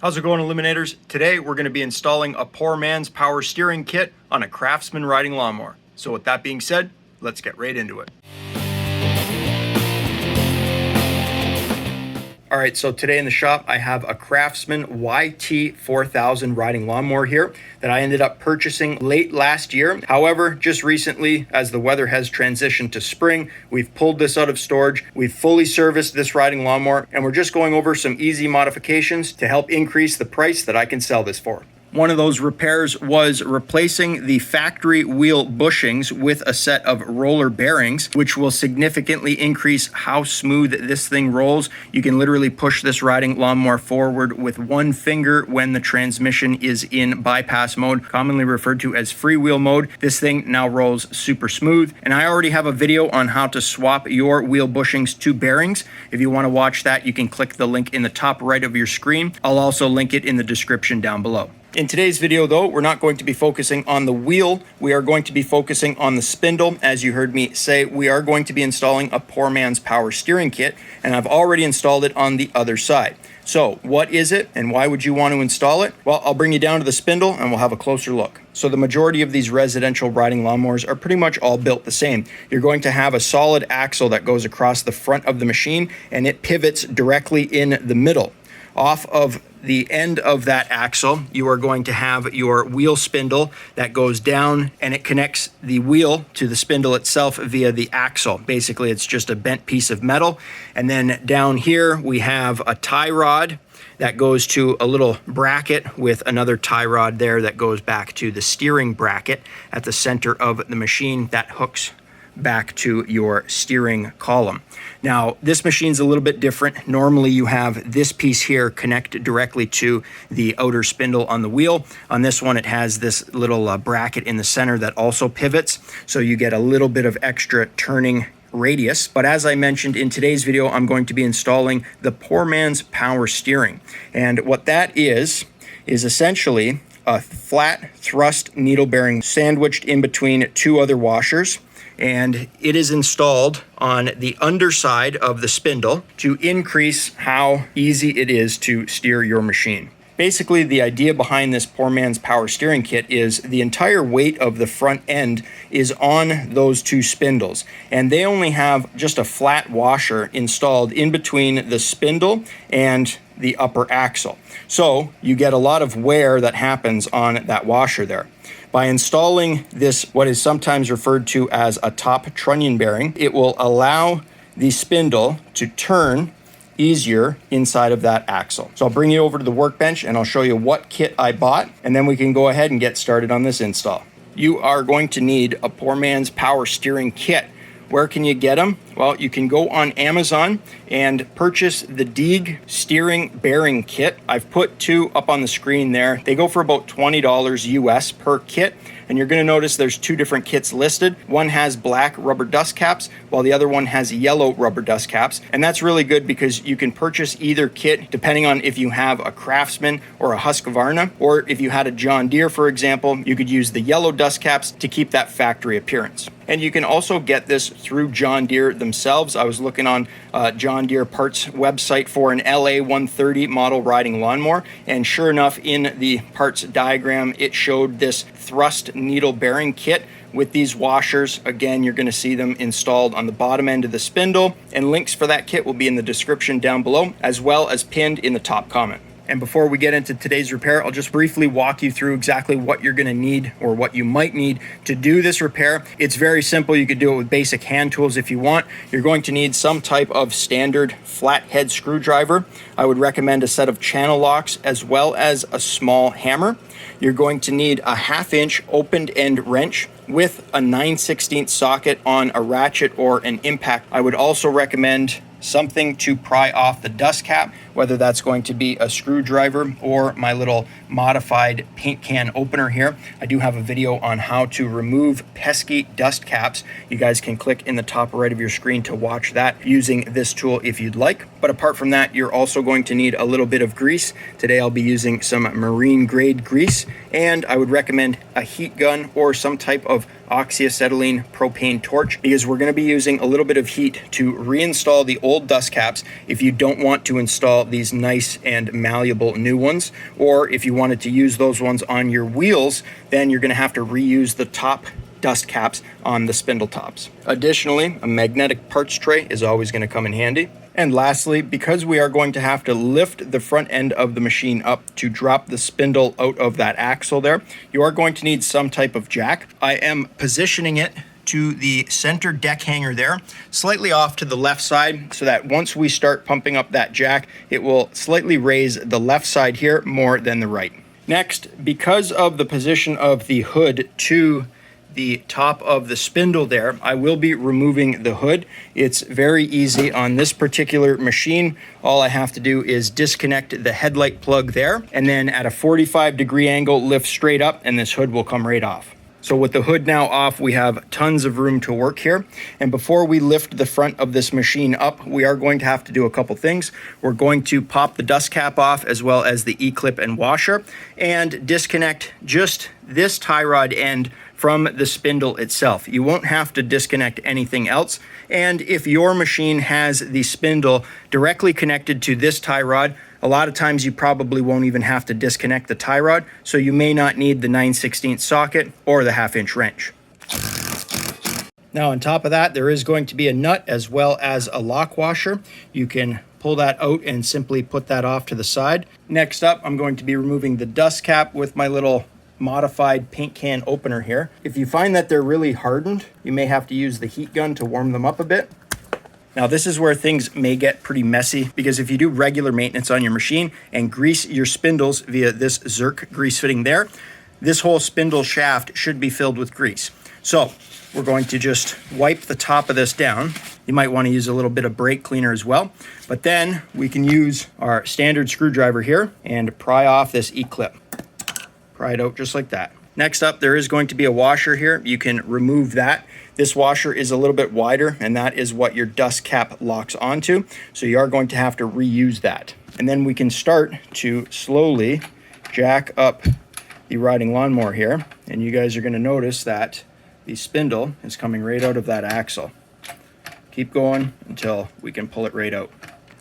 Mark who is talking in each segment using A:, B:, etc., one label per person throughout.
A: How's it going, Eliminators? Today we're going to be installing a poor man's power steering kit on a Craftsman riding lawnmower. So with that being said, let's get right into it. Alright, so today in the shop I have a Craftsman YT4000 riding lawnmower here that I ended up purchasing late last year. However, just recently, as the weather has transitioned to spring, we've pulled this out of storage. We've fully serviced this riding lawnmower, and we're just going over some easy modifications to help increase the price that I can sell this for. One of those repairs was replacing the factory wheel bushings with a set of roller bearings, which will significantly increase how smooth this thing rolls. You can literally push this riding lawnmower forward with one finger when the transmission is in bypass mode, commonly referred to as freewheel mode. This thing now rolls super smooth, and I already have a video on how to swap your wheel bushings to bearings. If you want to watch that, you can click the link in the top right of your screen. I'll also link it in the description down below. In today's video though, we're not going to be focusing on the wheel. We are going to be focusing on the spindle. As you heard me say, we are going to be installing a poor man's power steering kit, and I've already installed it on the other side. So what is it and why would you want to install it? Well, I'll bring you down to the spindle and we'll have a closer look. So the majority of these residential riding lawnmowers are pretty much all built the same. You're going to have a solid axle that goes across the front of the machine, and it pivots directly in the middle. Off of the end of that axle, you are going to have your wheel spindle that goes down, and it connects the wheel to the spindle itself via the axle. Basically, it's just a bent piece of metal. And then down here, we have a tie rod that goes to a little bracket with another tie rod there that goes back to the steering bracket at the center of the machine that hooks back to your steering column. Now, this machine's a little bit different. Normally you have this piece here connect directly to the outer spindle on the wheel. On this one, it has this little bracket in the center that also pivots, so you get a little bit of extra turning radius. But as I mentioned in today's video, I'm going to be installing the poor man's power steering. And what that is essentially a flat thrust needle bearing sandwiched in between two other washers. And it is installed on the underside of the spindle to increase how easy it is to steer your machine. Basically, the idea behind this poor man's power steering kit is the entire weight of the front end is on those two spindles, and they only have just a flat washer installed in between the spindle and the upper axle. So you get a lot of wear that happens on that washer there. By installing this, what is sometimes referred to as a top trunnion bearing, it will allow the spindle to turn easier inside of that axle. So I'll bring you over to the workbench and I'll show you what kit I bought, and then we can go ahead and get started on this install. You are going to need a poor man's power steering kit. Where can you get them? Well, you can go on Amazon and purchase the Deeg steering bearing kit. I've put two up on the screen there. They go for about $20 US per kit. And you're going to notice there's two different kits listed. One has black rubber dust caps, while the other one has yellow rubber dust caps. And that's really good because you can purchase either kit depending on if you have a Craftsman or a Husqvarna, or if you had a John Deere, for example, you could use the yellow dust caps to keep that factory appearance. And you can also get this through John Deere themselves. I was looking on John Deere parts website for an LA 130 model riding lawnmower, and sure enough, in the parts diagram, it showed this thrust needle bearing kit with these washers. Again, you're going to see them installed on the bottom end of the spindle, and links for that kit will be in the description down below, as well as pinned in the top comment. And before we get into today's repair, I'll just briefly walk you through exactly what you're going to need, or what you might need to do this repair. It's very simple. You could do it with basic hand tools if you want. You're going to need some type of standard flathead screwdriver. I would recommend a set of channel locks as well as a small hammer. You're going to need a 1/2 inch opened end wrench with a 9/16 socket on a ratchet or an impact. I would also recommend something to pry off the dust cap, whether that's going to be a screwdriver or my little modified paint can opener here. I do have a video on how to remove pesky dust caps. You guys can click in the top right of your screen to watch that using this tool if you'd like. But apart from that, you're also going to need a little bit of grease. Today I'll be using some marine grade grease, and I would recommend a heat gun or some type of oxyacetylene propane torch, because we're going to be using a little bit of heat to reinstall the old dust caps if you don't want to install these nice and malleable new ones, or if you wanted to use those ones on your wheels, then you're going to have to reuse the top dust caps on the spindle tops. Additionally, a magnetic parts tray is always going to come in handy. And lastly, because we are going to have to lift the front end of the machine up to drop the spindle out of that axle there, you are going to need some type of jack. I am positioning it to the center deck hanger there, slightly off to the left side, so that once we start pumping up that jack, it will slightly raise the left side here more than the right. Next, because of the position of the hood to the top of the spindle there, I will be removing the hood. It's very easy on this particular machine. All I have to do is disconnect the headlight plug there, and then at a 45-degree angle, lift straight up, and this hood will come right off. So with the hood now off, we have tons of room to work here. And before we lift the front of this machine up, we are going to have to do a couple things. We're going to pop the dust cap off, as well as the E-clip and washer, and disconnect just this tie rod end from the spindle itself. You won't have to disconnect anything else. And if your machine has the spindle directly connected to this tie rod, a lot of times you probably won't even have to disconnect the tie rod, so you may not need the 9/16 socket or the 1/2-inch wrench. Now on top of that, there is going to be a nut as well as a lock washer. You can pull that out and simply put that off to the side. Next up, I'm going to be removing the dust cap with my little modified paint can opener here. If you find that they're really hardened, you may have to use the heat gun to warm them up a bit. Now this is where things may get pretty messy, because if you do regular maintenance on your machine and grease your spindles via this Zerk grease fitting there, this whole spindle shaft should be filled with grease. So we're going to just wipe the top of this down. You might want to use a little bit of brake cleaner as well, but then we can use our standard screwdriver here and pry off this E-clip. Pry it out just like that. Next up, there is going to be a washer here. You can remove that. This washer is a little bit wider, and that is what your dust cap locks onto. So you are going to have to reuse that. And then we can start to slowly jack up the riding lawnmower here. And you guys are going to notice that the spindle is coming right out of that axle. Keep going until we can pull it right out.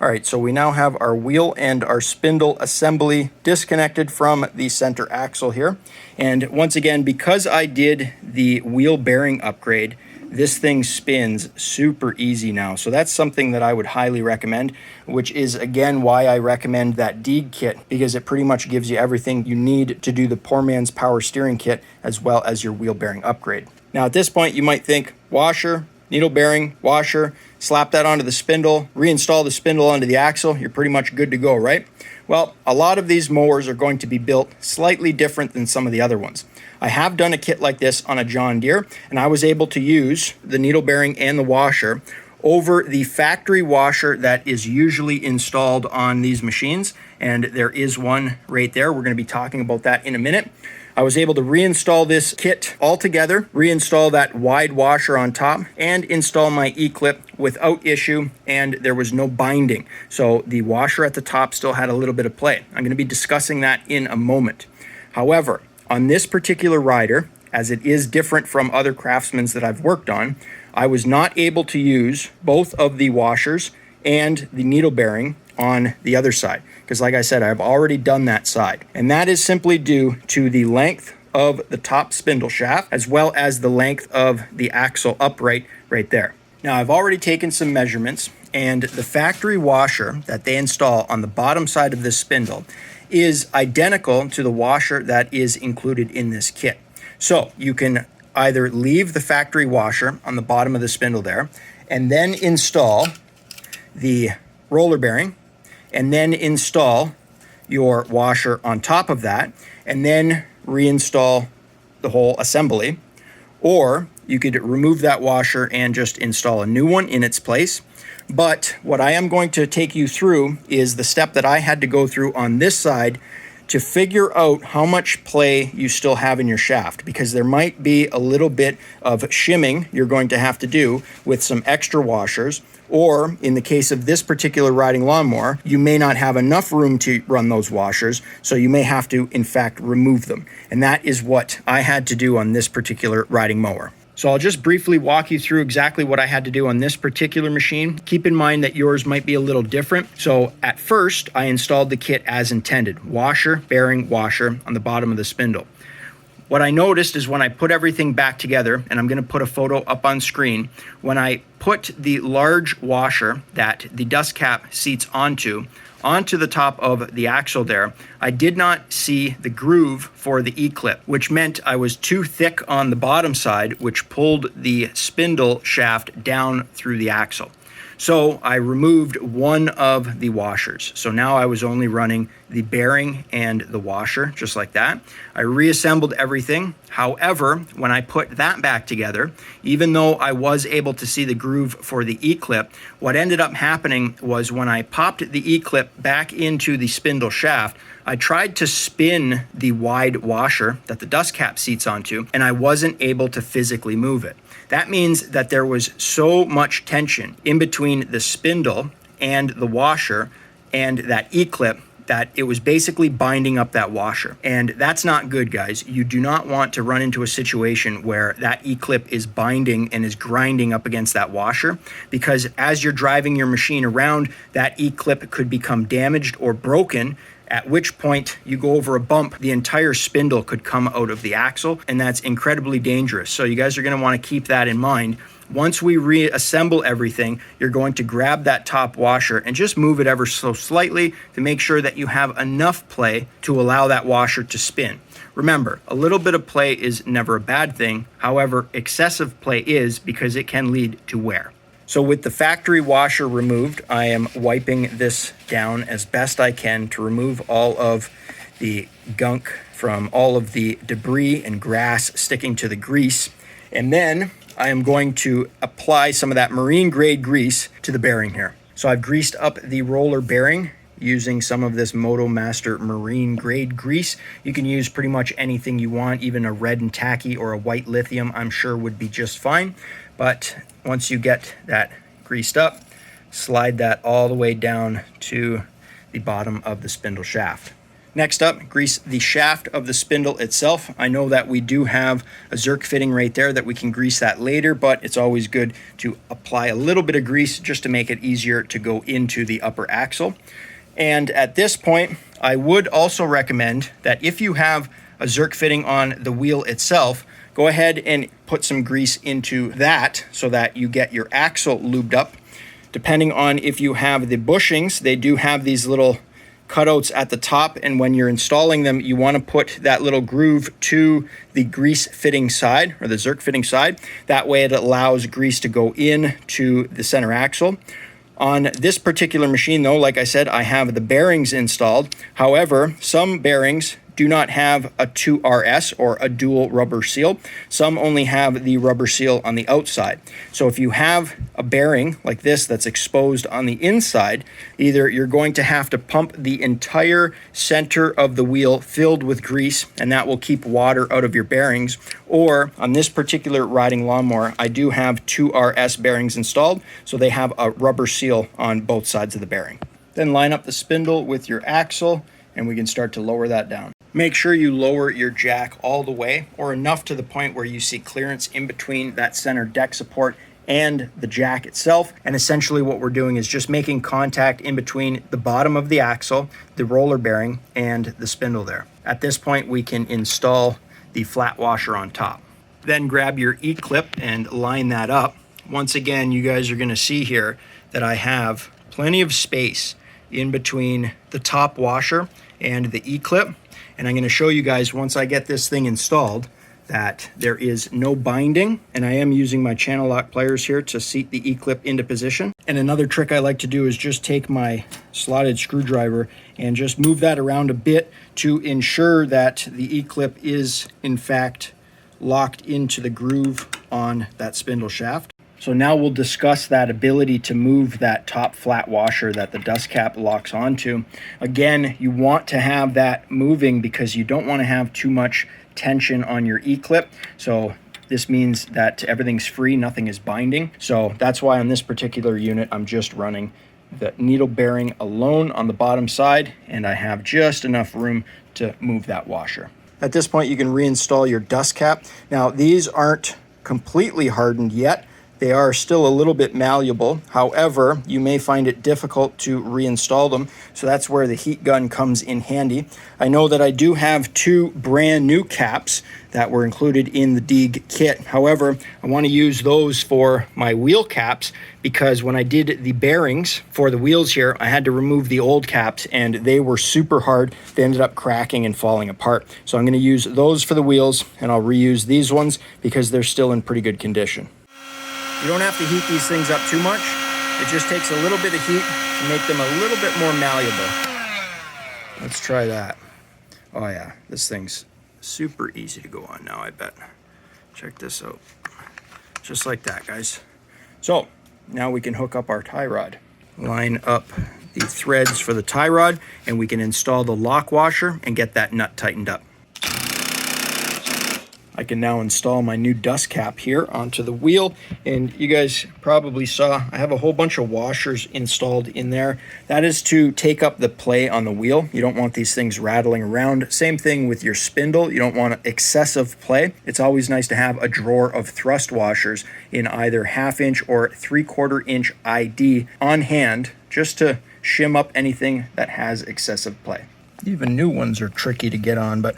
A: All right, so we now have our wheel and our spindle assembly disconnected from the center axle here. And once again, because I did the wheel bearing upgrade, this thing spins super easy now. So that's something that I would highly recommend, which is again why I recommend that Deeg kit, because it pretty much gives you everything you need to do the poor man's power steering kit as well as your wheel bearing upgrade. Now at this point, you might think washer, needle bearing, washer, slap that onto the spindle, reinstall the spindle onto the axle, you're pretty much good to go, right? Well, a lot of these mowers are going to be built slightly different than some of the other ones. I have done a kit like this on a John Deere, and I was able to use the needle bearing and the washer over the factory washer that is usually installed on these machines, and there is one right there. We're going to be talking about that in a minute. I was able to reinstall this kit all together, reinstall that wide washer on top, and install my E-clip without issue, and there was no binding. So the washer at the top still had a little bit of play. I'm going to be discussing that in a moment. However, on this particular rider, as it is different from other Craftsmans that I've worked on, I was not able to use both of the washers and the needle bearing on the other side, because like I said, I've already done that side, and that is simply due to the length of the top spindle shaft as well as the length of the axle upright right there. Now I've already taken some measurements, and the factory washer that they install on the bottom side of this spindle is identical to the washer that is included in this kit. So you can either leave the factory washer on the bottom of the spindle there and then install the roller bearing, and then install your washer on top of that, and then reinstall the whole assembly. Or you could remove that washer and just install a new one in its place. But what I am going to take you through is the step that I had to go through on this side to figure out how much play you still have in your shaft, because there might be a little bit of shimming you're going to have to do with some extra washers, or in the case of this particular riding lawnmower, you may not have enough room to run those washers, so you may have to, in fact, remove them. And that is what I had to do on this particular riding mower. So I'll just briefly walk you through exactly what I had to do on this particular machine. Keep in mind that yours might be a little different. So at first, I installed the kit as intended. Washer, bearing, washer on the bottom of the spindle. What I noticed is when I put everything back together, and I'm going to put a photo up on screen, when I put the large washer that the dust cap seats onto the top of the axle there, I did not see the groove for the E-clip, which meant I was too thick on the bottom side, which pulled the spindle shaft down through the axle. So I removed one of the washers. So now I was only running the bearing and the washer, just like that. I reassembled everything. However, when I put that back together, even though I was able to see the groove for the E-clip, what ended up happening was when I popped the E-clip back into the spindle shaft, I tried to spin the wide washer that the dust cap seats onto, and I wasn't able to physically move it. That means that there was so much tension in between the spindle and the washer and that E-clip that it was basically binding up that washer. And that's not good, guys. You do not want to run into a situation where that E-clip is binding and is grinding up against that washer, because as you're driving your machine around, that E-clip could become damaged or broken, at which point you go over a bump, the entire spindle could come out of the axle, and that's incredibly dangerous. So you guys are going to want to keep that in mind. Once we reassemble everything, you're going to grab that top washer and just move it ever so slightly to make sure that you have enough play to allow that washer to spin. Remember, a little bit of play is never a bad thing. However, excessive play is, because it can lead to wear. So with the factory washer removed, I am wiping this down as best I can to remove all of the gunk from all of the debris and grass sticking to the grease. And then I am going to apply some of that marine grade grease to the bearing here. So I've greased up the roller bearing using some of this MotoMaster marine grade grease. You can use pretty much anything you want, even a red and tacky or a white lithium I'm sure would be just fine. But once you get that greased up, slide that all the way down to the bottom of the spindle shaft. Next up, grease the shaft of the spindle itself. I know that we do have a Zerk fitting right there that we can grease that later, but it's always good to apply a little bit of grease just to make it easier to go into the upper axle. And at this point, I would also recommend that if you have a Zerk fitting on the wheel itself, go ahead and put some grease into that so that you get your axle lubed up. Depending on if you have the bushings, they do have these little cutouts at the top, and when you're installing them, you want to put that little groove to the grease fitting side, or the Zerk fitting side. That way it allows grease to go in to the center axle. On this particular machine though, like I said, I have the bearings installed. However, some bearings do not have a 2RS or a dual rubber seal. Some only have the rubber seal on the outside. So if you have a bearing like this that's exposed on the inside, either you're going to have to pump the entire center of the wheel filled with grease, and that will keep water out of your bearings, or on this particular riding lawnmower, I do have 2RS bearings installed, so they have a rubber seal on both sides of the bearing. Then line up the spindle with your axle, and we can start to lower that down. Make sure you lower your jack all the way, or enough to the point where you see clearance in between that center deck support and the jack itself. And essentially what we're doing is just making contact in between the bottom of the axle, the roller bearing, and the spindle there. At this point, we can install the flat washer on top. Then grab your E-clip and line that up. Once again, you guys are going to see here that I have plenty of space in between the top washer and the E-clip. And I'm going to show you guys, once I get this thing installed, that there is no binding, and I am using my channel lock pliers here to seat the E-clip into position. And another trick I like to do is just take my slotted screwdriver and just move that around a bit to ensure that the E-clip is in fact locked into the groove on that spindle shaft. So now we'll discuss that ability to move that top flat washer that the dust cap locks onto. Again, you want to have that moving because you don't want to have too much tension on your E-clip. So this means that everything's free, nothing is binding. So that's why on this particular unit, I'm just running the needle bearing alone on the bottom side, and I have just enough room to move that washer. At this point, you can reinstall your dust cap. Now, these aren't completely hardened yet. They are still a little bit malleable. However, you may find it difficult to reinstall them. So that's where the heat gun comes in handy. I know that I do have 2 brand new caps that were included in the Deeg kit. However, I want to use those for my wheel caps because when I did the bearings for the wheels here, I had to remove the old caps and they were super hard. They ended up cracking and falling apart. So I'm going to use those for the wheels, and I'll reuse these ones because they're still in pretty good condition. You don't have to heat these things up too much. It just takes a little bit of heat to make them a little bit more malleable. Let's try that. Oh yeah, this thing's super easy to go on now, I bet. Check this out. Just like that, guys. So now we can hook up our tie rod. Line up the threads for the tie rod, and we can install the lock washer and get that nut tightened up. I can now install my new dust cap here onto the wheel, and you guys probably saw I have a whole bunch of washers installed in there. That is to take up the play on the wheel. You don't want these things rattling around. Same thing with your spindle. You don't want excessive play. It's always nice to have a drawer of thrust washers in either 1/2 inch or 3/4 inch ID on hand, just to shim up anything that has excessive play. Even new ones are tricky to get on, but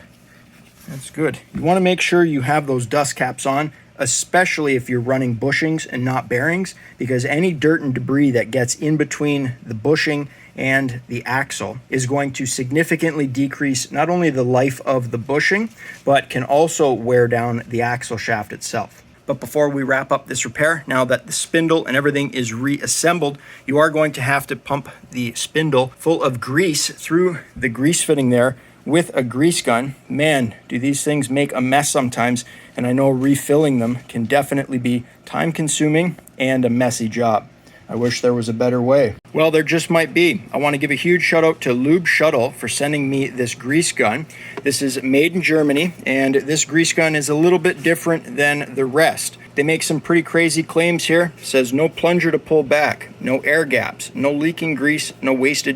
A: that's good. You want to make sure you have those dust caps on, especially if you're running bushings and not bearings, because any dirt and debris that gets in between the bushing and the axle is going to significantly decrease not only the life of the bushing, but can also wear down the axle shaft itself. But before we wrap up this repair, now that the spindle and everything is reassembled, you are going to have to pump the spindle full of grease through the grease fitting there with a grease gun. Man, do these things make a mess sometimes, and I know refilling them can definitely be time consuming and a messy job. I wish there was a better way. Well, there just might be. I want to give a huge shout out to Lube Shuttle for sending me this grease gun. This is made in Germany, and this grease gun is a little bit different than the rest. They make some pretty crazy claims here. It says no plunger to pull back, no air gaps, no leaking grease, no wasted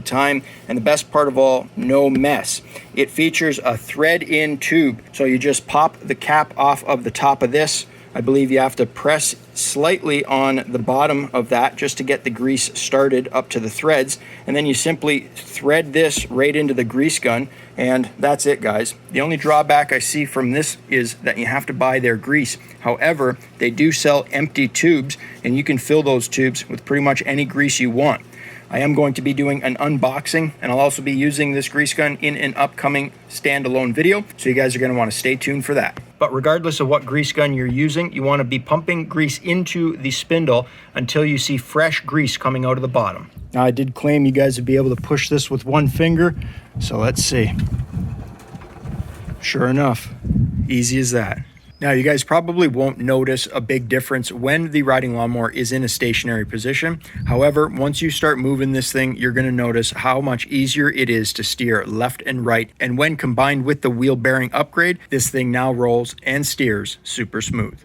A: time, and the best part of all, no mess. It features a thread-in tube, so you just pop the cap off of the top of this. I believe you have to press slightly on the bottom of that just to get the grease started up to the threads, and then you simply thread this right into the grease gun, and that's it, guys. The only drawback I see from this is that you have to buy their grease. However, they do sell empty tubes, and you can fill those tubes with pretty much any grease you want. I am going to be doing an unboxing, and I'll also be using this grease gun in an upcoming standalone video, so you guys are going to want to stay tuned for that. But regardless of what grease gun you're using, you want to be pumping grease into the spindle until you see fresh grease coming out of the bottom. Now, I did claim you guys would be able to push this with one finger, so let's see. Sure enough, easy as that. Now, you guys probably won't notice a big difference when the riding lawnmower is in a stationary position. However, once you start moving this thing, you're going to notice how much easier it is to steer left and right. And when combined with the wheel bearing upgrade, this thing now rolls and steers super smooth.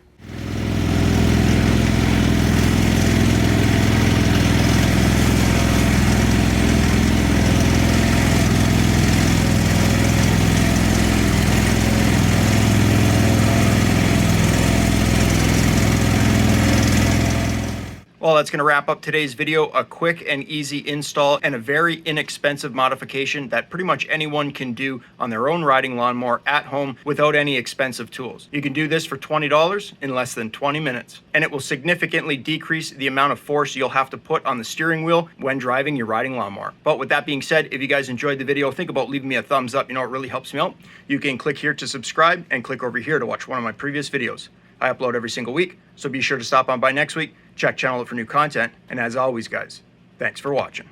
A: Well, that's going to wrap up today's video. A quick and easy install and a very inexpensive modification that pretty much anyone can do on their own riding lawnmower at home without any expensive tools. You can do this for $20 in less than 20 minutes, and it will significantly decrease the amount of force you'll have to put on the steering wheel when driving your riding lawnmower. But with that being said, if you guys enjoyed the video, think about leaving me a thumbs up. You know, it really helps me out. You can click here to subscribe and click over here to watch one of my previous videos. I upload every single week, so be sure to stop on by next week, check channel for new content, and as always, guys, thanks for watching.